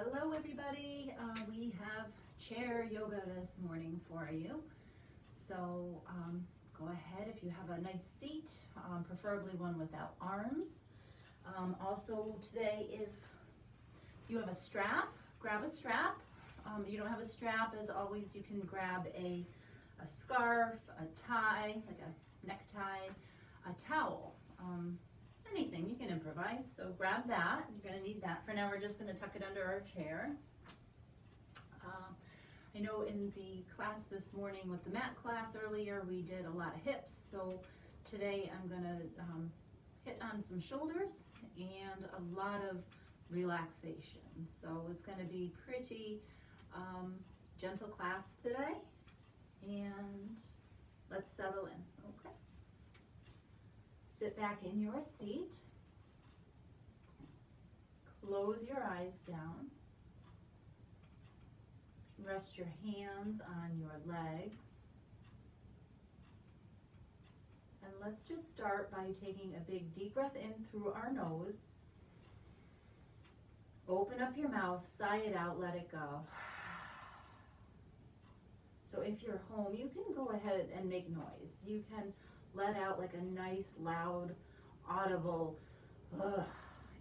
Hello everybody, we have chair yoga this morning for you. So go ahead if you have a nice seat, preferably one without arms. Also today, if you have a strap, grab a strap. You don't have a strap, as always you can grab a scarf, a tie, like a necktie, a towel. Anything, you can improvise, so grab that. You're going to need that. For now, we're just going to tuck it under our chair. I know in the class this morning with the mat class earlier, we did a lot of hips, so today I'm going to hit on some shoulders and a lot of relaxation. So it's going to be pretty gentle class today, and let's settle in, okay? Sit back in your seat, close your eyes down, rest your hands on your legs, and let's just start by taking a big deep breath in through our nose. Open up your mouth, sigh it out, let it go. So if you're home, you can go ahead and make noise. You can let out like a nice, loud, audible,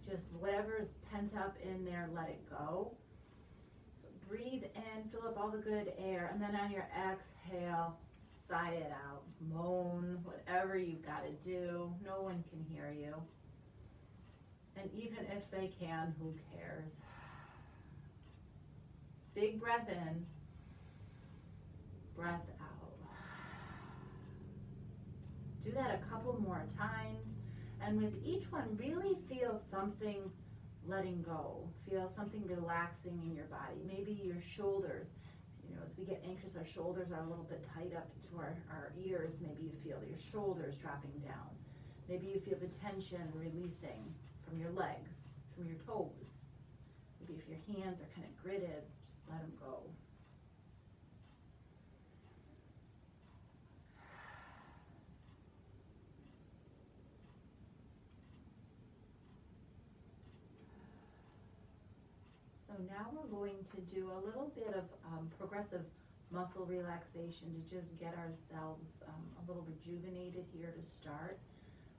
just whatever is pent up in there, let it go. So breathe in, fill up all the good air, and then on your exhale, sigh it out, moan, whatever you've got to do. No one can hear you. And even if they can, who cares? Big breath in, breath out. Do that a couple more times, and with each one, really feel something letting go. Feel something relaxing in your body. Maybe your shoulders. You know, as we get anxious, our shoulders are a little bit tight up to our ears. Maybe you feel your shoulders dropping down. Maybe you feel the tension releasing from your legs, from your toes. Maybe if your hands are kind of gritted, just let them go. So now we're going to do a little bit of progressive muscle relaxation to just get ourselves a little rejuvenated here to start.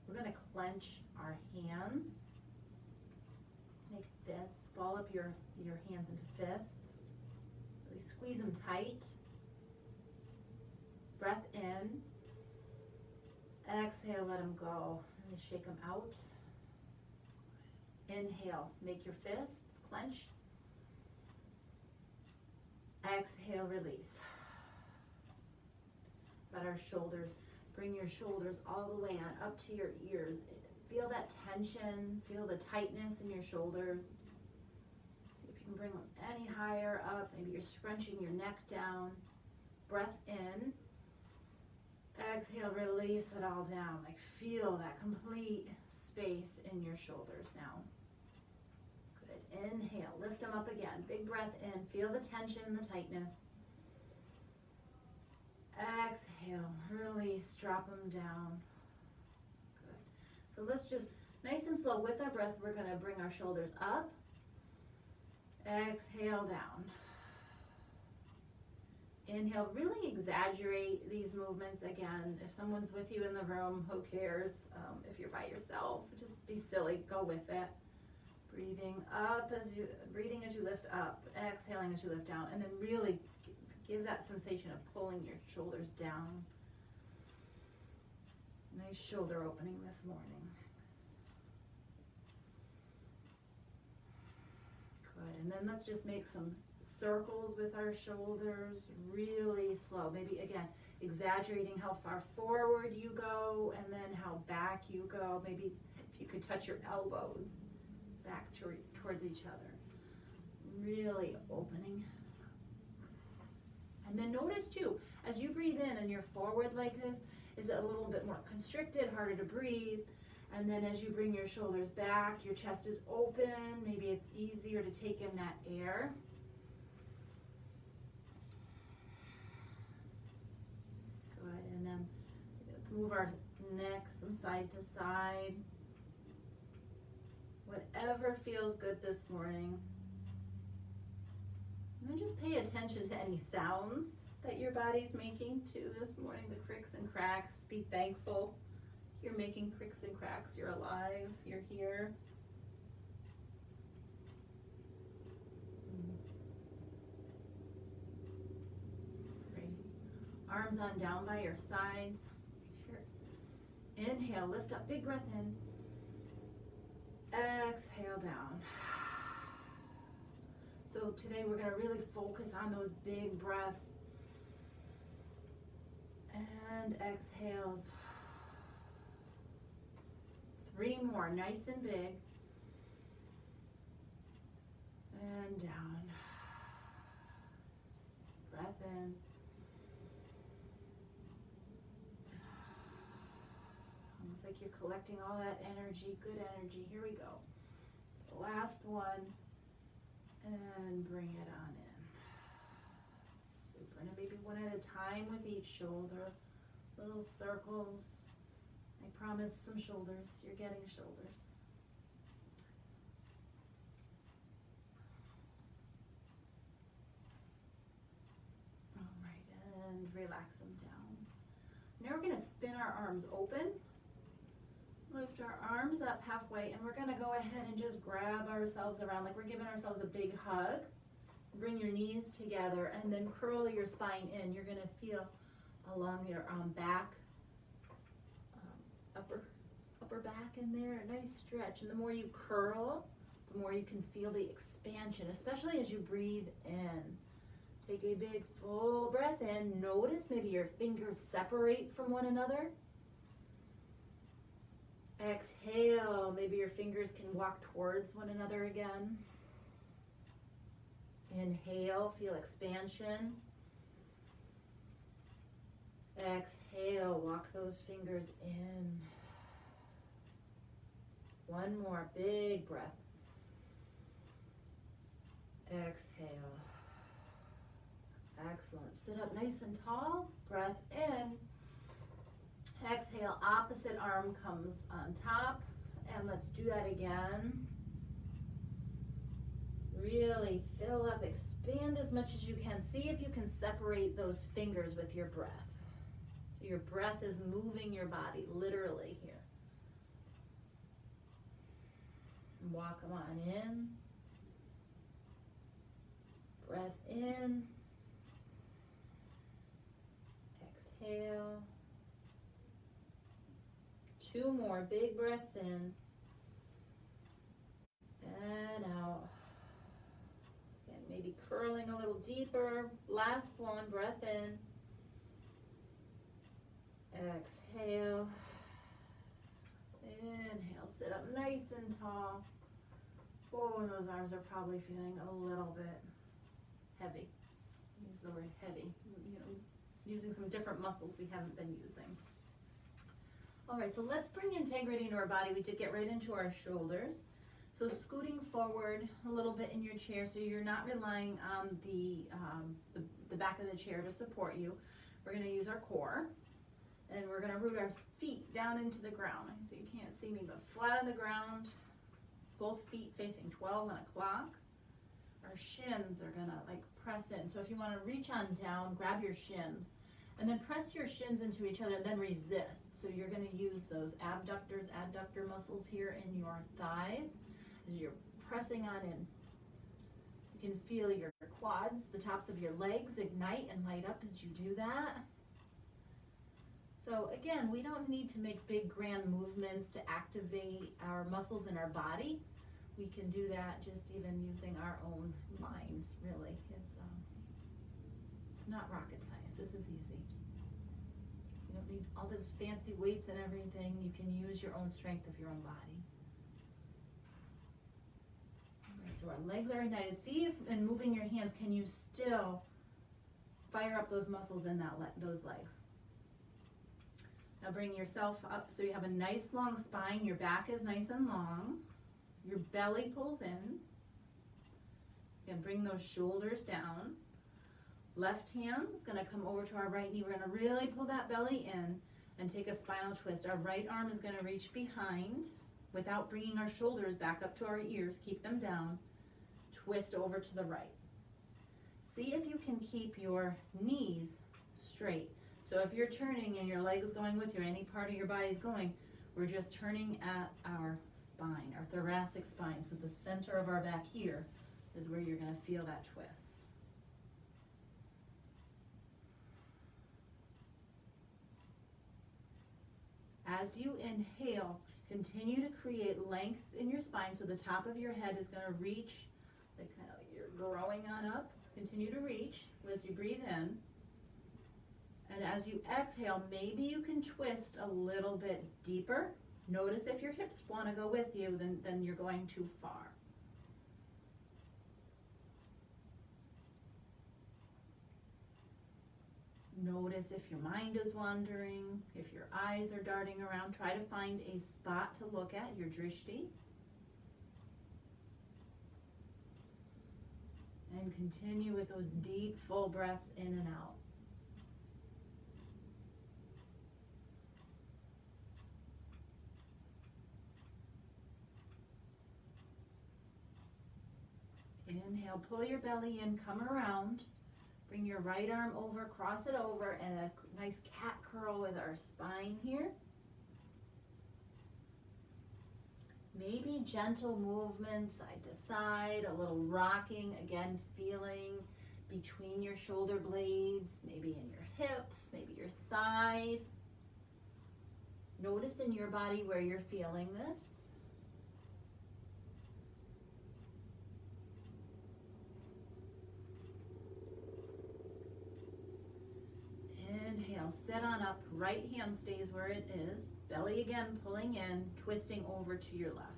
We're going to clench our hands, make fists, ball up your hands into fists, really squeeze them tight. Breath in, exhale, let them go, and shake them out. Inhale, make your fists clench. Exhale, release. Let our shoulders, bring your shoulders all the way on up to your ears. Feel that tension, feel the tightness in your shoulders. See if you can bring them any higher up. Maybe you're scrunching your neck down. Breath in. Exhale, release it all down. Like feel that complete space in your shoulders now. Inhale, lift them up again. Big breath in, feel the tension, the tightness. Exhale, release, drop them down. Good. So let's just, nice and slow with our breath, we're gonna bring our shoulders up. Exhale, down. Inhale, really exaggerate these movements. Again, if someone's with you in the room, who cares? If you're by yourself, just be silly, go with it. Breathing up breathing as you lift up, exhaling as you lift down, and then really give that sensation of pulling your shoulders down. Nice shoulder opening this morning. Good, and then let's just make some circles with our shoulders, really slow. Maybe again, exaggerating how far forward you go and then how back you go. Maybe if you could touch your elbows back towards each other. Really opening. And then notice too, as you breathe in and you're forward like this, is it a little bit more constricted, harder to breathe? And then as you bring your shoulders back, your chest is open. Maybe it's easier to take in that air. Good, and then let's move our neck from side to side. Whatever feels good this morning. And then just pay attention to any sounds that your body's making too this morning, the cricks and cracks. Be thankful you're making cricks and cracks. You're alive, you're here. Great. Arms on down by your sides. Sure. Inhale, lift up, big breath in. Exhale down. So today we're going to really focus on those big breaths and exhales. 3 more, nice and big. And down. Breath in. Almost like you're collecting all that energy, good energy. Here we go. It's the last one. And bring it on in. Super. And maybe one at a time with each shoulder. Little circles. I promise some shoulders. You're getting shoulders. All right, and relax them down. Now we're going to spin our arms open. Lift our arms up halfway, and we're going to go ahead and just grab ourselves around like we're giving ourselves a big hug. Bring your knees together and then curl your spine in. You're going to feel along your back, upper back in there, a nice stretch. And the more you curl, the more you can feel the expansion, especially as you breathe in. Take a big full breath in. Notice maybe your fingers separate from one another. Exhale, maybe your fingers can walk towards one another again. Inhale, feel expansion. Exhale, walk those fingers in. One more big breath. Exhale. Excellent. Sit up nice and tall. Breath in. Exhale, opposite arm comes on top, and let's do that again. Really fill up, expand as much as you can. See if you can separate those fingers with your breath. So your breath is moving your body, literally here. Walk them on in. Breath in. Exhale. 2 more big breaths in and out. Again, maybe curling a little deeper. Last one, breath in. Exhale. Inhale, sit up nice and tall. Oh, and those arms are probably feeling a little bit heavy. Use the word heavy. You know, using some different muscles we haven't been using. All right, so let's bring integrity into our body. We did get right into our shoulders. So scooting forward a little bit in your chair so you're not relying on the back of the chair to support you. We're going to use our core, and we're going to root our feet down into the ground. So you can't see me, but flat on the ground, both feet facing 12 on a clock. Our shins are going to like press in. So if you want to reach on down, grab your shins. And then press your shins into each other and then resist. So you're going to use those adductor muscles here in your thighs as you're pressing on in. You can feel your quads, the tops of your legs ignite and light up as you do that. So again, we don't need to make big grand movements to activate our muscles in our body. We can do that just even using our own minds, really. It's not rocket science. This is easy. You don't need all those fancy weights and everything. You can use your own strength of your own body. All right, so our legs are ignited. See if, in moving your hands, can you still fire up those muscles in those legs? Now bring yourself up so you have a nice long spine. Your back is nice and long. Your belly pulls in. Again, bring those shoulders down. Left hand is going to come over to our right knee. We're going to really pull that belly in and take a spinal twist. Our right arm is going to reach behind without bringing our shoulders back up to our ears. Keep them down. Twist over to the right. see if you can keep your knees straight. So if you're turning and your leg's going with you, any part of your body's going, we're just turning at our spine, our thoracic spine. So the center of our back here is where you're going to feel that twist. As you inhale, continue to create length in your spine, so the top of your head is going to reach, like kind of you're growing on up. Continue to reach as you breathe in. And as you exhale, maybe you can twist a little bit deeper. Notice if your hips want to go with you, then you're going too far. Notice if your mind is wandering, if your eyes are darting around. Try to find a spot to look at, your drishti. And continue with those deep, full breaths in and out. Inhale, pull your belly in, come around. Bring your right arm over, cross it over, and a nice cat curl with our spine here. Maybe gentle movements side to side, a little rocking, again feeling between your shoulder blades, maybe in your hips, maybe your side. Notice in your body where you're feeling this. Inhale, sit on up, right hand stays where it is. Belly again pulling in, twisting over to your left.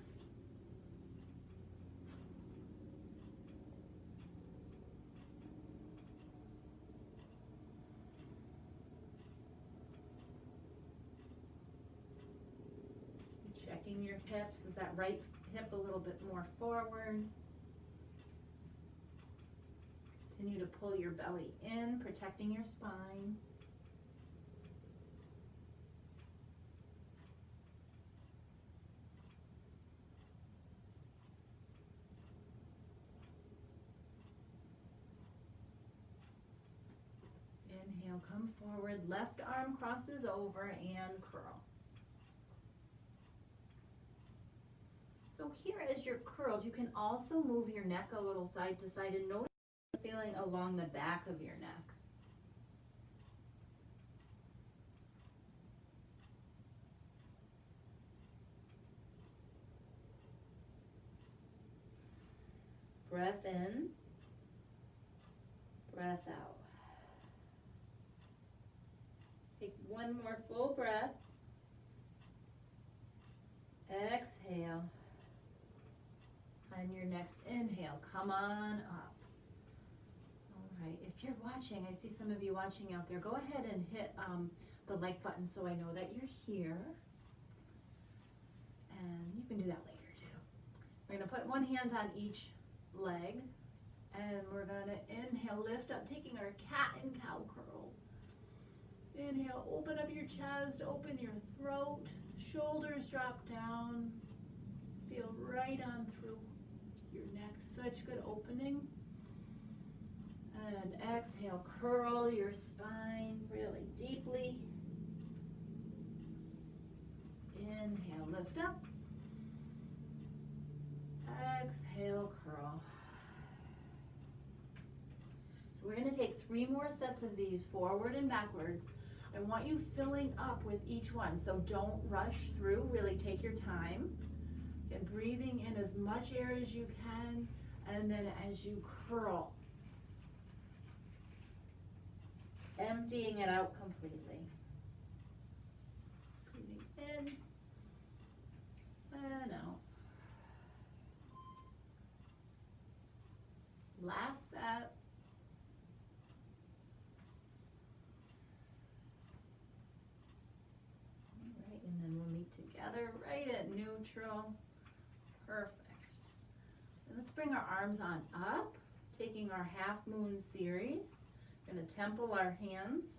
Checking your hips, is that right hip a little bit more forward? Continue to pull your belly in, protecting your spine. Inhale, come forward, left arm crosses over and curl. So here as you're curled, you can also move your neck a little side to side and notice the feeling along the back of your neck. Breath in, breath out. Take one more full breath. Exhale. And your next inhale, come on up. All right, if you're watching, I see some of you watching out there, go ahead and hit the like button so I know that you're here. And you can do that later too. We're gonna put one hand on each leg, and we're gonna inhale, lift up, taking our cat and cow curls. Inhale, open up your chest, open your throat, shoulders drop down, feel right on through your neck, such good opening. And exhale, curl your spine really deeply. Inhale, lift up. Exhale, curl. So we're going to take 3 more sets of these, forward and backwards. I want you filling up with each one, so don't rush through, really take your time. And breathing in as much air as you can, and then as you curl, emptying it out completely. Breathing in and out. Last set. All right, and then we'll meet together right at neutral. Perfect. And let's bring our arms on up, taking our half moon series. We're going to temple our hands.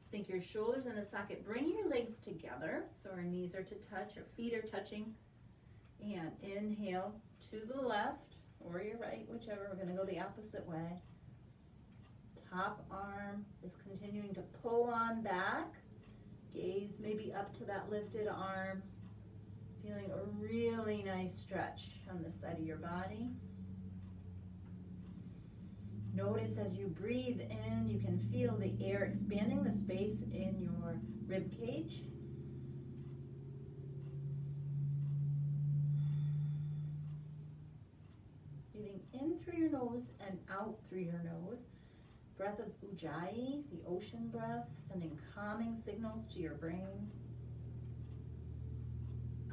Sink your shoulders in the socket. Bring your legs together so our knees are to touch, our feet are touching. And inhale to the left or your right, whichever. We're going to go the opposite way. Top arm is continuing to pull on back. Gaze maybe up to that lifted arm. Feeling a really nice stretch on this side of your body. Notice as you breathe in, you can feel the air expanding the space in your rib cage. Breathing in through your nose and out through your nose. Breath of Ujjayi, the ocean breath, sending calming signals to your brain.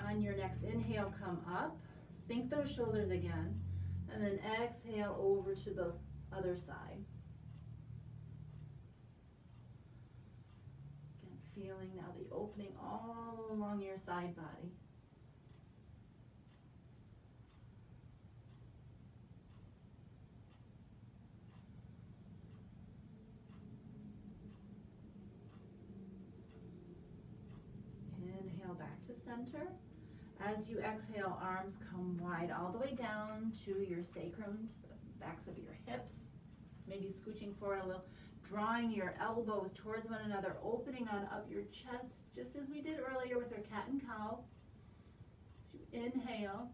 On your next inhale, come up, sink those shoulders again, and then exhale over to the other side. Again, feeling now the opening all along your side body. Inhale back to center. As you exhale, arms come wide all the way down to your sacrum, to the backs of your hips. Maybe scooching forward a little, drawing your elbows towards one another, opening on up your chest, just as we did earlier with our cat and cow. So inhale,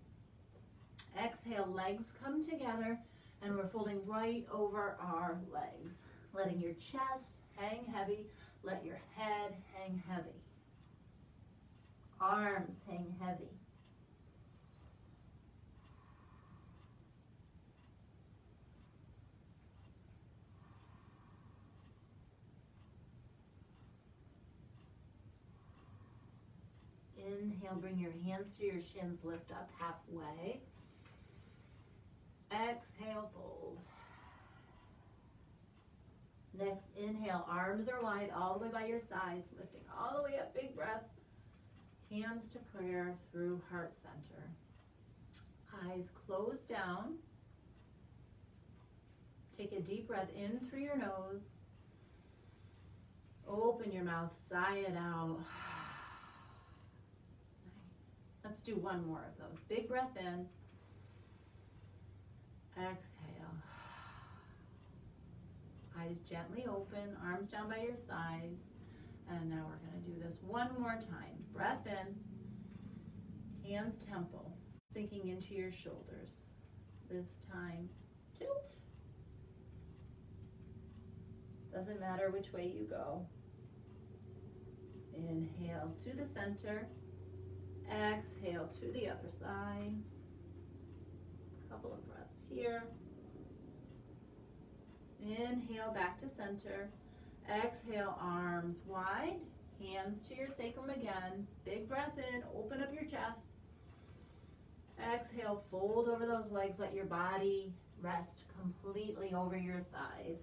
exhale, legs come together, and we're folding right over our legs. Letting your chest hang heavy, let your head hang heavy. Arms hang heavy. Inhale, bring your hands to your shins, lift up halfway. Exhale, fold. Next inhale, arms are wide all the way by your sides, lifting all the way up, big breath. Hands to prayer through heart center. Eyes closed down. Take a deep breath in through your nose. Open your mouth, sigh it out. Nice. Let's do one more of those. Big breath in. Exhale. Eyes gently open, arms down by your sides. And now we're going to do this one more time. Breath in, hands temple, sinking into your shoulders. This time, tilt. Doesn't matter which way you go. Inhale to the center. Exhale to the other side. Couple of breaths here. Inhale back to center. Exhale, arms wide, hands to your sacrum again. Big breath in, open up your chest. Exhale, fold over those legs, let your body rest completely over your thighs.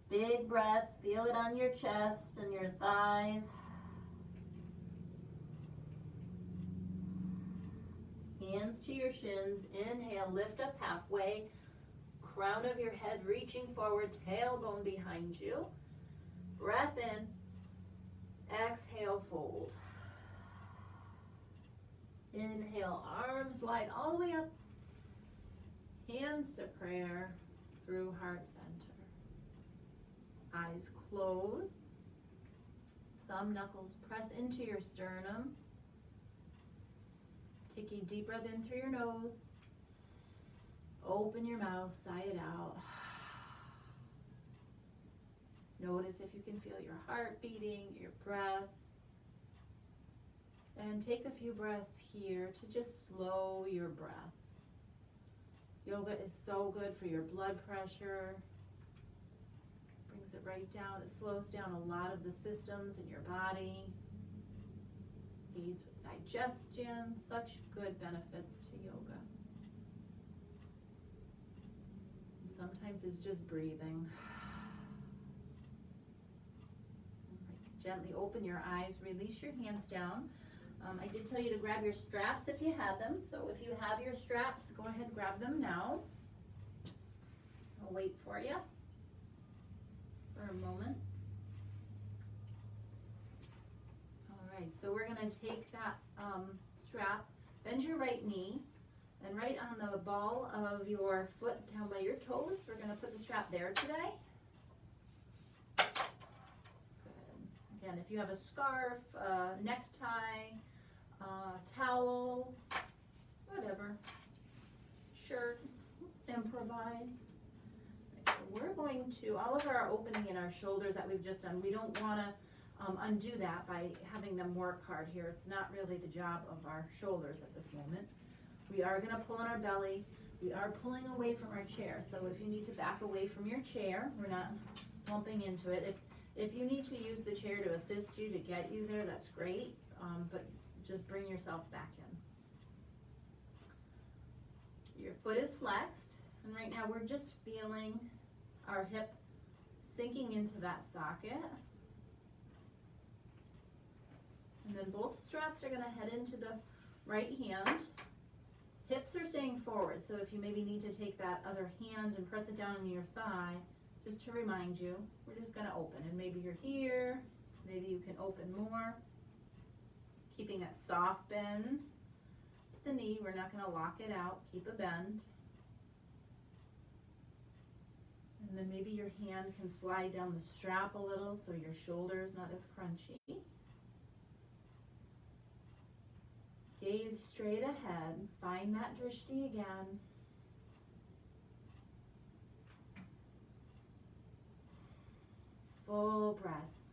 Big breath, feel it on your chest and your thighs. Hands to your shins, inhale, lift up halfway. Crown of your head reaching forward, tailbone behind you. Breath in, exhale, fold. Inhale, arms wide all the way up. Hands to prayer through heart center. Eyes close. Thumb knuckles press into your sternum. Take a deep breath in through your nose. Open your mouth, sigh it out. Notice if you can feel your heart beating, your breath. And take a few breaths here to just slow your breath. Yoga is so good for your blood pressure. Brings it right down. It slows down a lot of the systems in your body. Aids with digestion. Such good benefits to yoga. Sometimes it's just breathing. Gently open your eyes, release your hands down. I did tell you to grab your straps if you had them, so if you have your straps, go ahead and grab them now. I'll wait for you for a moment. All right, so we're going to take that strap, bend your right knee, And right on the ball of your foot down by your toes, we're gonna put the strap there today. Good. Again, if you have a scarf, a necktie, towel, whatever, shirt, improvise. So we're going to, all of our opening in our shoulders that we've just done, we don't wanna undo that by having them work hard here. It's not really the job of our shoulders at this moment. We are gonna pull on our belly. We are pulling away from our chair. So if you need to back away from your chair, we're not slumping into it. If you need to use the chair to assist you to get you there, that's great, but just bring yourself back in. Your foot is flexed, and right now we're just feeling our hip sinking into that socket. And then both straps are gonna head into the right hand. Hips are staying forward, so if you maybe need to take that other hand and press it down on your thigh, just to remind you, we're just gonna open. And maybe you're here, maybe you can open more. Keeping that soft bend to the knee, we're not gonna lock it out, keep a bend. And then maybe your hand can slide down the strap a little so your shoulder is not as crunchy. Gaze straight ahead, find that drishti again. Full breaths.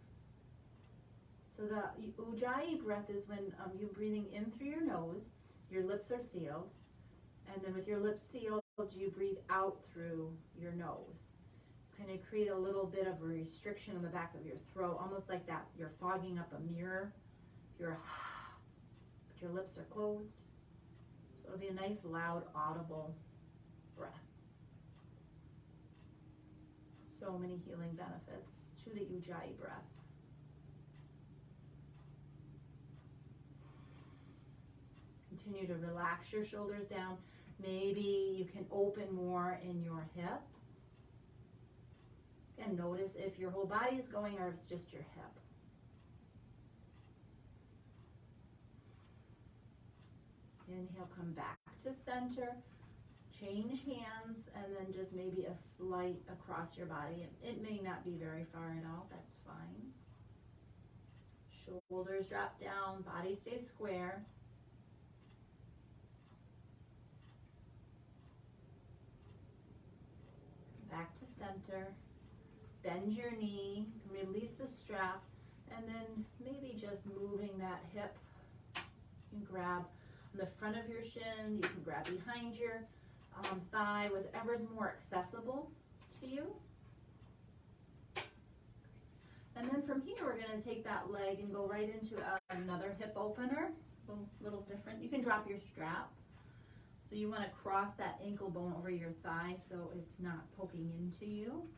So the Ujjayi breath is when you're breathing in through your nose, your lips are sealed, and then with your lips sealed, you breathe out through your nose. Kind of create a little bit of a restriction in the back of your throat, almost like that you're fogging up a mirror. You're your lips are closed. So it'll be a nice, loud, audible breath. So many healing benefits to the Ujjayi breath. Continue to relax your shoulders down. Maybe you can open more in your hip. And notice if your whole body is going or if it's just your hip. Inhale, come back to center, change hands, and then just maybe a slight across your body. It may not be very far at all, that's fine. Shoulders drop down, body stays square. Back to center, bend your knee, release the strap, and then maybe just moving that hip. You can grab the front of your shin, you can grab behind your thigh, whatever's more accessible to you. And then from here, we're gonna take that leg and go right into another hip opener, a little different. You can drop your strap. So you wanna cross that ankle bone over your thigh so it's not poking into you.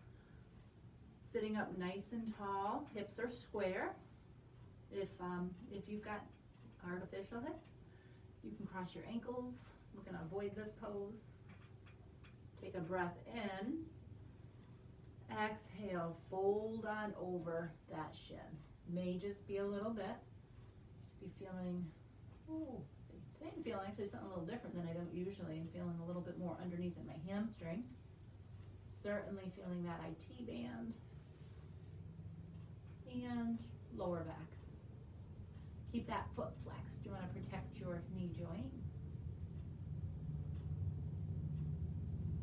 Sitting up nice and tall, hips are square. If you've got artificial hips, you can cross your ankles. We're gonna avoid this pose. Take a breath in. Exhale, fold on over that shin. May just be a little bit. Be feeling, today I'm feeling actually something a little different than I don't usually. I'm feeling a little bit more underneath in my hamstring. Certainly feeling that IT band. And lower back. Keep that foot flexed. You want to protect your knee joint.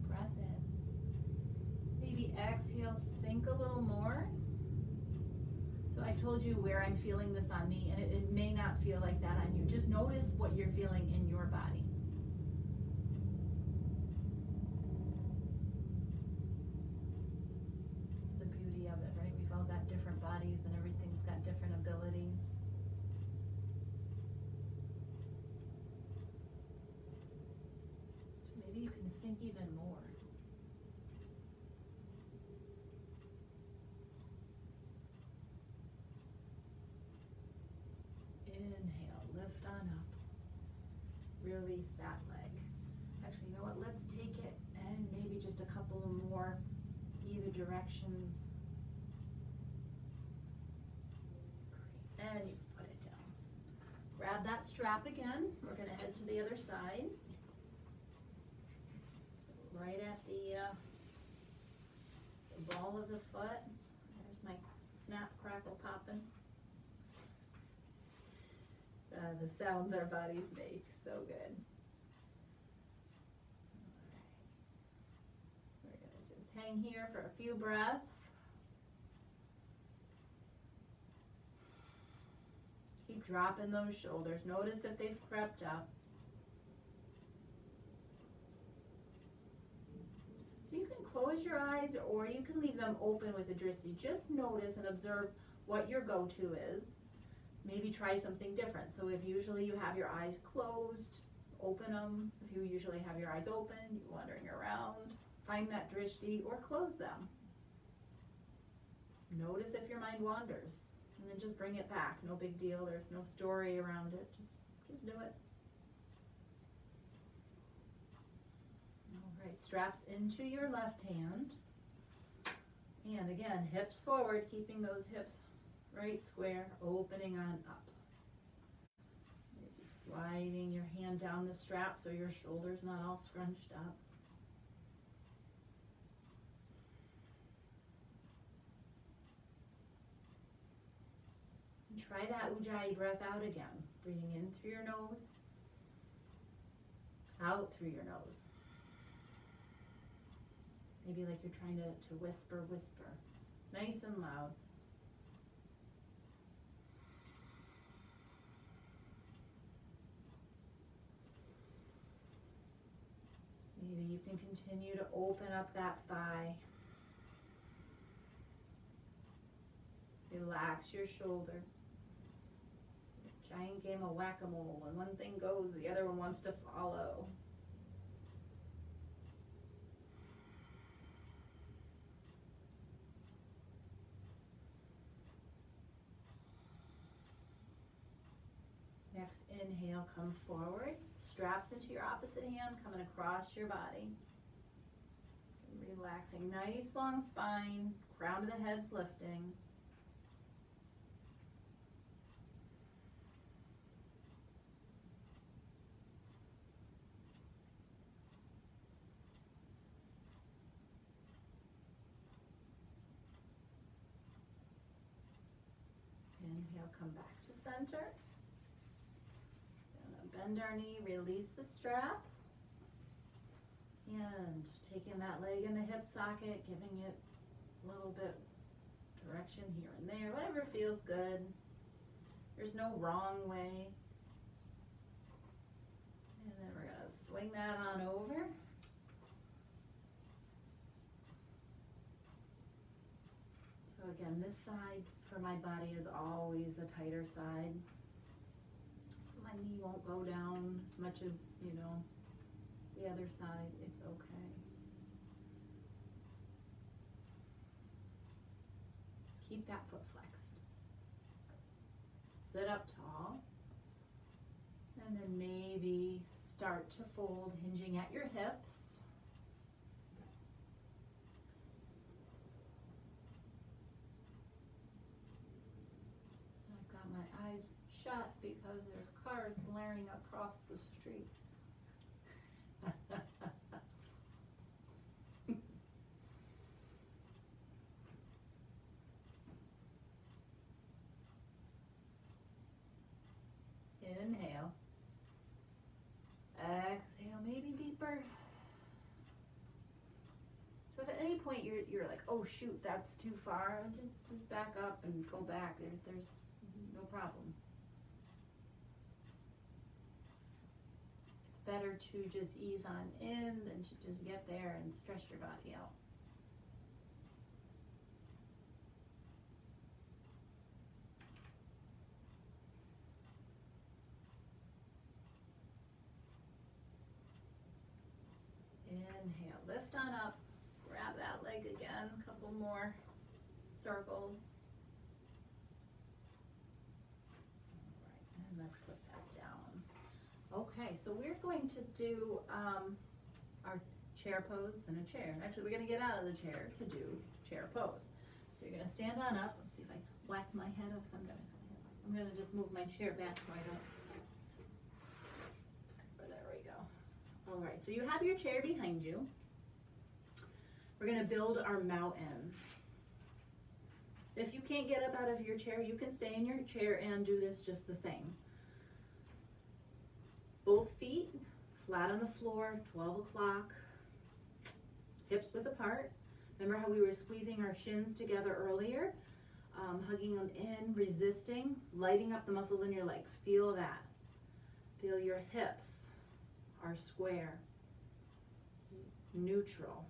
Breath in. Maybe exhale, sink a little more. So I told you where I'm feeling this on me, and it may not feel like that on you. Just notice what you're feeling in your body. It's the beauty of it, right? We've all got different bodies and everything's got different abilities. Maybe you can sink even more. Inhale, lift on up. Release that leg. Actually, you know what? Let's take it and maybe just a couple more either directions. Great. And you put it down. Grab that strap again. We're going to head to the other side. right at the ball of the foot. There's my snap, crackle, popping. The sounds our bodies make, so good. We're gonna just hang here for a few breaths. Keep dropping those shoulders. Notice if they've crept up. So you can close your eyes or you can leave them open with the drishti. Just notice and observe what your go-to is. Maybe try something different. So if usually you have your eyes closed, open them. If you usually have your eyes open, you're wandering around, find that drishti or close them. Notice if your mind wanders and then just bring it back. No big deal. There's no story around it. Just do it. All right, straps into your left hand. And again, hips forward, keeping those hips right square, opening on up. Maybe sliding your hand down the strap so your shoulder's not all scrunched up. And try that Ujjayi breath out again. Breathing in through your nose, out through your nose. Maybe like you're trying to whisper, whisper. Nice and loud. Maybe you can continue to open up that thigh. Relax your shoulder. Giant game of whack-a-mole. When one thing goes, the other one wants to follow. Next inhale, come forward. Straps into your opposite hand, coming across your body. Relaxing, nice long spine, crown of the head's lifting. Inhale, come back to center. Bend our knee, release the strap, and taking that leg in the hip socket, giving it a little bit direction here and there, whatever feels good. There's no wrong way. And then we're going to swing that on over. So again, this side for my body is always a tighter side. My knee won't go down as much as, you know, the other side. It's okay. Keep that foot flexed. Sit up tall. And then maybe start to fold, hinging at your hips. I've got my eyes shut because there's cars blaring across the street. Inhale. Exhale, maybe deeper. So if at any point you're like, oh shoot, that's too far, just back up and go back. There's no problem. Better to just ease on in than to just get there and stress your body out. Inhale, lift on up, grab that leg again, a couple more circles. All right, and let's put that down. Okay, so we're going to do our chair pose in a chair. Actually, we're going to get out of the chair to do chair pose. So you're going to stand on up. Let's see if I whack my head up. I'm going to just move my chair back so I don't. There we go. All right, so you have your chair behind you. We're gonna build our mountain. If you can't get up out of your chair, you can stay in your chair and do this just the same. Both feet flat on the floor, 12 o'clock, hips width apart. Remember how we were squeezing our shins together earlier? Hugging them in, resisting, lighting up the muscles in your legs. Feel that. Feel your hips are square. Neutral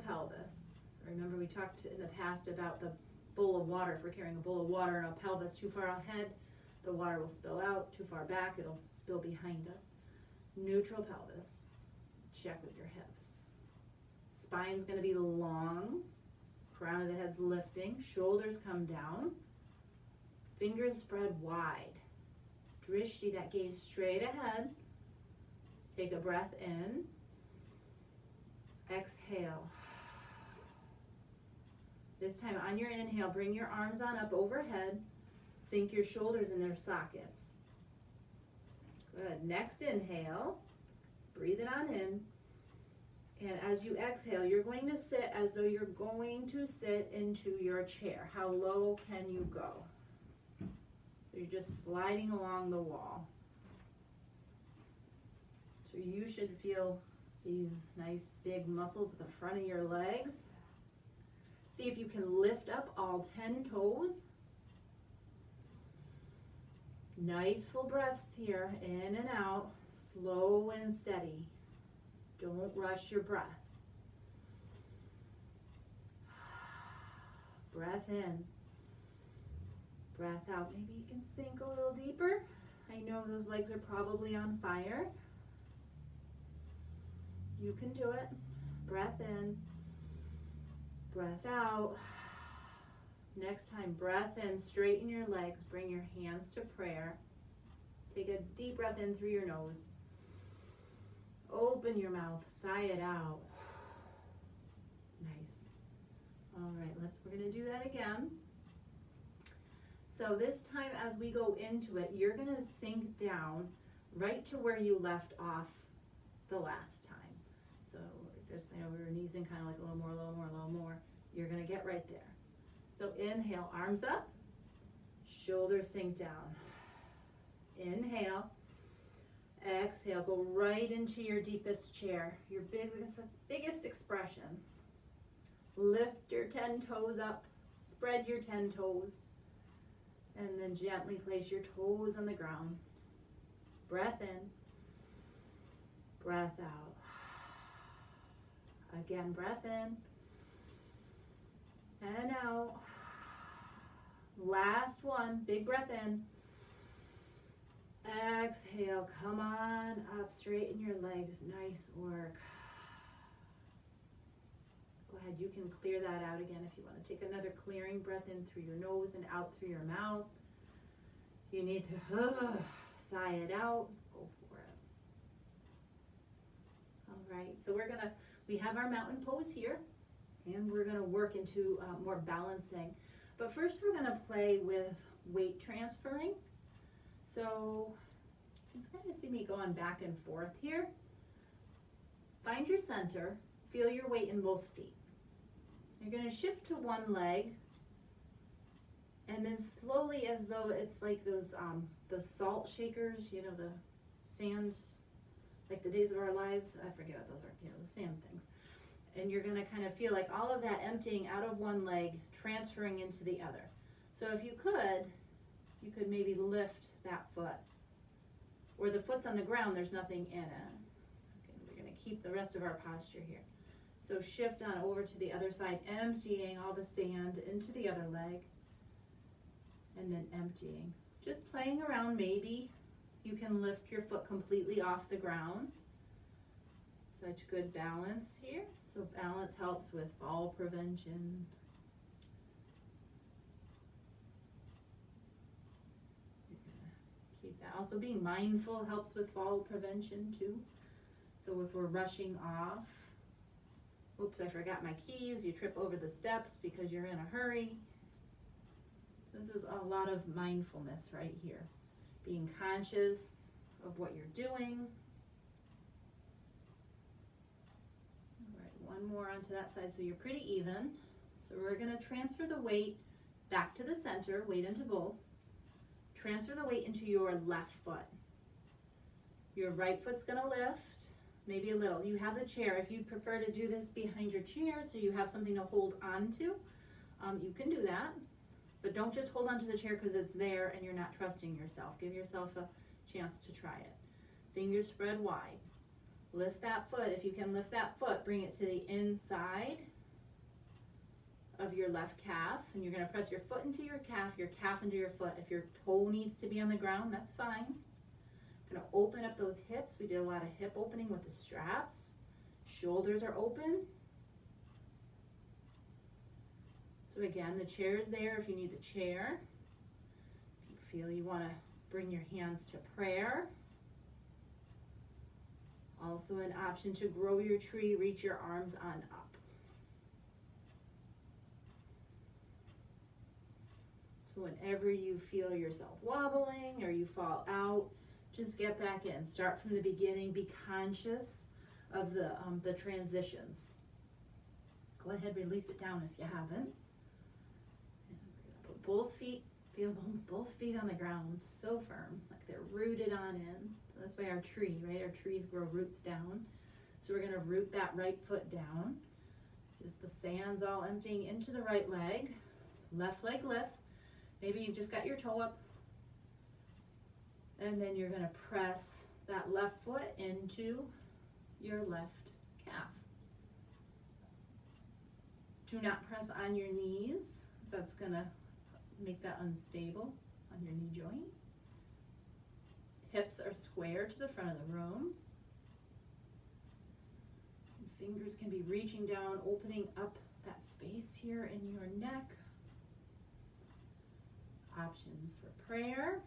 pelvis. So remember we talked in the past about the bowl of water. If we're carrying a bowl of water and a pelvis too far ahead, the water will spill out. Too far back, it'll spill behind us. Neutral pelvis. Check with your hips. Spine's going to be long. Crown of the head's lifting. Shoulders come down. Fingers spread wide. Drishti, that gaze straight ahead. Take a breath in. Exhale. This time on your inhale, bring your arms on up overhead. Sink your shoulders in their sockets. Good. Next inhale. Breathe it on in. And as you exhale, you're going to sit as though you're going to sit into your chair. How low can you go? So you're just sliding along the wall. So you should feel these nice big muscles at the front of your legs. See if you can lift up all 10 toes. Nice full breaths here, in and out, slow and steady. Don't rush your breath. Breath in. Breath out. Maybe you can sink a little deeper. I know those legs are probably on fire. You can do it. Breath in. Breath out. Next time, breath in, straighten your legs, bring your hands to prayer. Take a deep breath in through your nose. Open your mouth, sigh it out. Nice. All right, we're gonna do that again. So this time as we go into it, you're gonna sink down right to where you left off the last time. So just, we were kneesing kind of like a little more, a little more, a little more. You're gonna get right there. So inhale, arms up, shoulders sink down. Inhale. Exhale, go right into your deepest chair, your biggest expression. Lift your 10 toes up, spread your 10 toes, and then gently place your toes on the ground. Breath in, breath out. Again, breath in and out. Last one, big breath in. Exhale, come on up, straighten your legs, nice work. Go ahead, you can clear that out again if you want to take another clearing breath in through your nose and out through your mouth. You need to sigh it out, go for it. All right, so we have our mountain pose here, and we're gonna work into more balancing. But first we're gonna play with weight transferring. So you can kind of see me going back and forth here. Find your center, feel your weight in both feet. You're going to shift to one leg, and then slowly, as though it's like those salt shakers, you know, the sand, like the Days of Our Lives, I forget what those are, you know, the sand things. And you're going to kind of feel like all of that emptying out of one leg, transferring into the other. So if you could maybe lift that foot. Where the foot's on the ground, there's nothing in it. Okay, we're going to keep the rest of our posture here. So shift on over to the other side, emptying all the sand into the other leg, and then emptying. Just playing around, maybe you can lift your foot completely off the ground. Such good balance here. So balance helps with fall prevention. Keep that. Also being mindful helps with fall prevention too. So if we're rushing off, oops, I forgot my keys, you trip over the steps because you're in a hurry. This is a lot of mindfulness right here. Being conscious of what you're doing. All right, one one more onto that side so you're pretty even. So we're gonna transfer the weight back to the center, weight into both. Transfer the weight into your left foot. Your right foot's gonna lift, maybe a little. You have the chair. If you prefer to do this behind your chair so you have something to hold on to, you can do that. But don't just hold onto the chair because it's there and you're not trusting yourself. Give yourself a chance to try it. Fingers spread wide. Lift that foot. If you can lift that foot, bring it to the inside of your left calf. And you're going to press your foot into your calf into your foot. If your toe needs to be on the ground, that's fine. I'm going to open up those hips. We did a lot of hip opening with the straps. Shoulders are open. So again, the chair is there if you need the chair. If you feel you want to bring your hands to prayer. Also an option to grow your tree, reach your arms on up. So whenever you feel yourself wobbling or you fall out, just get back in. Start from the beginning. Be conscious of the transitions. Go ahead, release it down if you haven't. And we're gonna put both feet, feel both feet on the ground, so firm, like they're rooted on in. So that's why our tree, right? Our trees grow roots down. So we're gonna root that right foot down. Just the sand's all emptying into the right leg. Left leg lifts. Maybe you've just got your toe up. And then you're gonna press that left foot into your left calf. Do not press on your knees. That's gonna make that unstable on your knee joint. Hips are square to the front of the room. And fingers can be reaching down, opening up that space here in your neck. Options for prayer.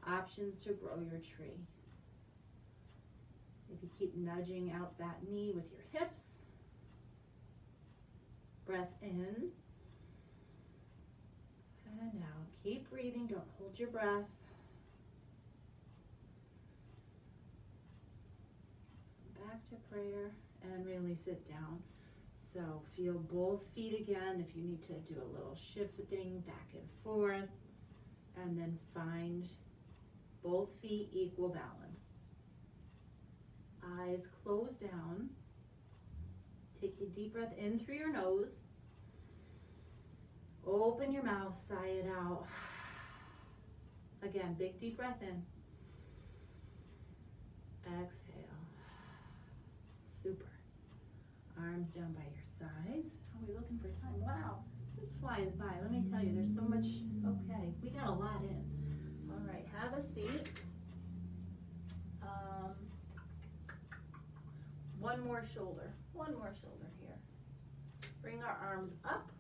Options to grow your tree. Maybe keep nudging out that knee with your hips. Breath in. And out. Keep breathing. Don't hold your breath. Back to prayer and release it down. So feel both feet again if you need to do a little shifting back and forth. And then find both feet equal balance. Eyes closed down. Take a deep breath in through your nose. Open your mouth, sigh it out. Again, big deep breath in. Exhale. Super. Arms down by your sides. How are we looking for time? Wow, this flies by. Let me tell you, there's so much. Okay, we got a lot in. All right, have a seat. One more shoulder here. Bring our arms up.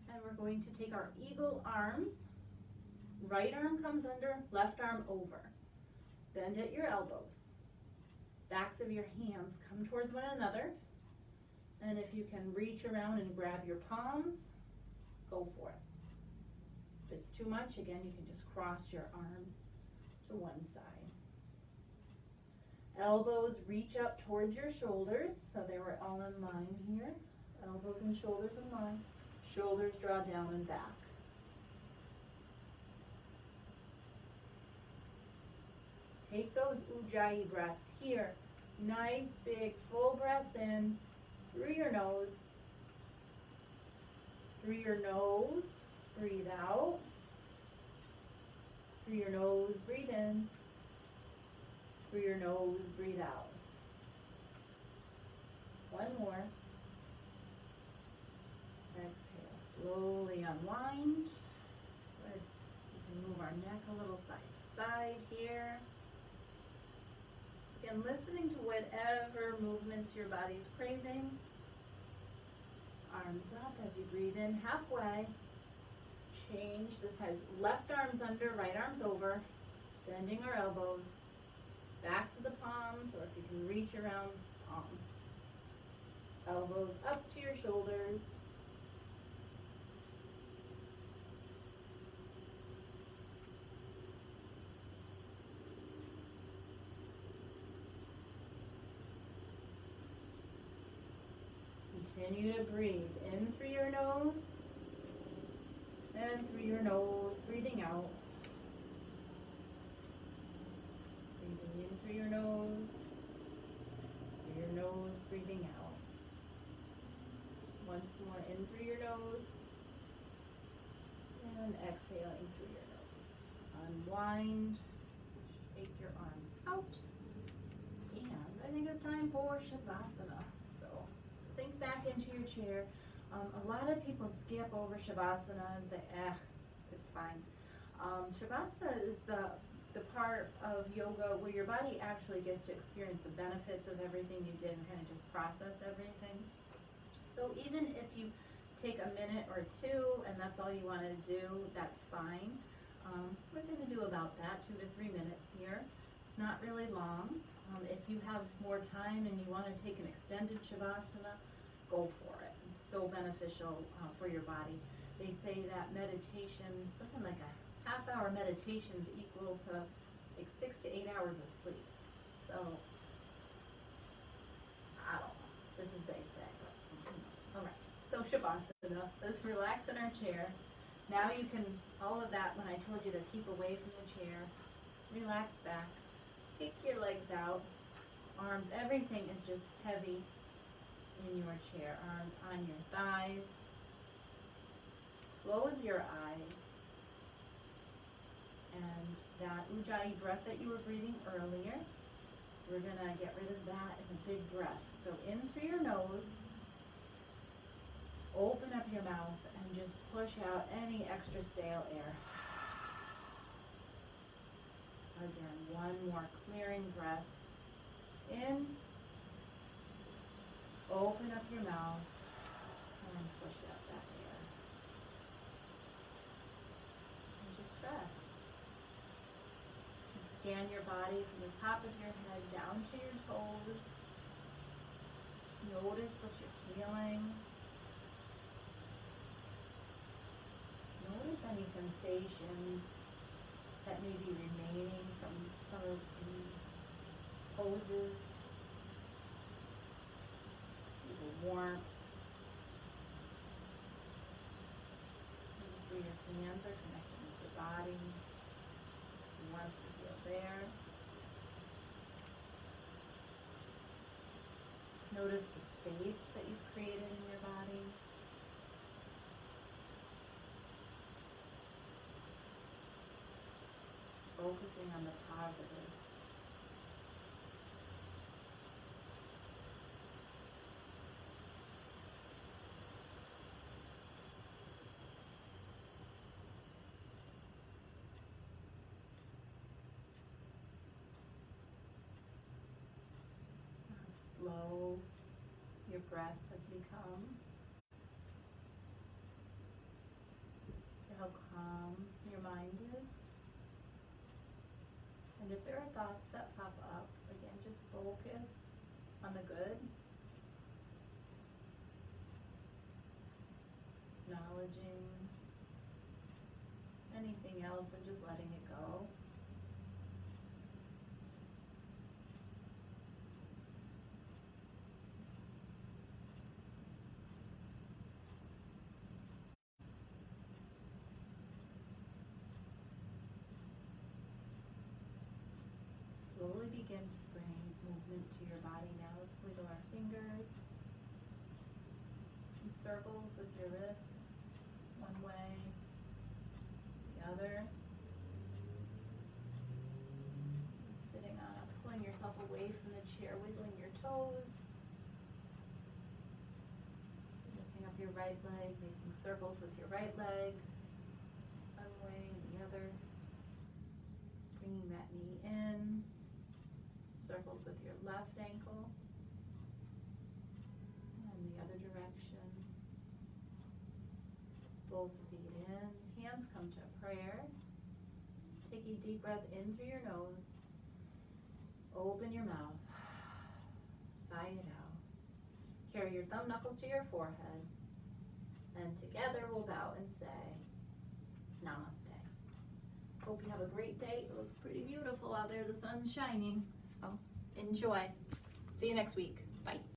And we're going to take our eagle arms. Right arm comes under, left arm over. Bend at your elbows. Backs of your hands come towards one another. And if you can reach around and grab your palms, go for it. If it's too much, again, you can just cross your arms to one side. Elbows reach up towards your shoulders, so they were all in line here. Elbows and shoulders in line. Shoulders draw down and back. Take those Ujjayi breaths here. Nice, big, full breaths in through your nose. Through your nose, breathe out. Through your nose, breathe in. Through your nose, breathe out. One more. Exhale, slowly unwind. Good. We can move our neck a little side to side here. Again, listening to whatever movements your body's craving. Arms up as you breathe in halfway. Change the sides. Left arm's under, right arm's over. Bending our elbows. Backs of the palms, or if you can reach around, palms. Elbows up to your shoulders. Continue to breathe in through your nose and through your nose, breathing out. Breathing in through your nose, breathing out. Once more, in through your nose and exhaling through your nose. Unwind, shake your arms out, and I think it's time for Shavasana. So sink back into your chair. A lot of people skip over Shavasana and say, it's fine. Shavasana is the part of yoga where your body actually gets to experience the benefits of everything you did and kind of just process everything. So even if you take a minute or two and that's all you want to do, that's fine. We're going to do about that, 2 to 3 minutes here. It's not really long. If you have more time and you want to take an extended Shavasana, go for it. It's so beneficial for your body. They say that meditation, something like a half-hour meditation is equal to like 6 to 8 hours of sleep. So, I don't know. This is they say, but who knows. All right. So Shavasana. Let's relax in our chair. Now you can, all of that when I told you to keep away from the chair, relax back, kick your legs out, arms, everything is just heavy in your chair. Arms on your thighs. Close your eyes. And that Ujjayi breath that you were breathing earlier, we're going to get rid of that in a big breath. So in through your nose, open up your mouth and just push out any extra stale air. Again, one more clearing breath. In, open up your mouth, and push out that air. And just rest. And scan your body from the top of your head down to your toes. Just notice what you're feeling. Notice any sensations that may be remaining from some of the poses. The warmth. Notice where your hands are connecting with your body. The warmth you feel there. Notice the space that you've created in your body. Focusing on the positives. Slow your breath as we come. How calm your mind is. And if there are thoughts that pop up, again, just focus on the good. Acknowledging anything else and just letting it go. Slowly begin to bring movement to your body now. Let's wiggle our fingers. Some circles with your wrists, one way, the other. Sitting on, pulling yourself away from the chair, wiggling your toes. Lifting up your right leg, making circles with your right leg, one way and the other. Bringing that knee in. Circles with your left ankle and the other direction. Both feet in. Hands come to prayer. Take a deep breath in through your nose. Open your mouth. Sigh it out. Carry your thumb knuckles to your forehead. And together we'll bow and say, Namaste. Hope you have a great day. It looks pretty beautiful out there. The sun's shining. So enjoy. See you next week. Bye.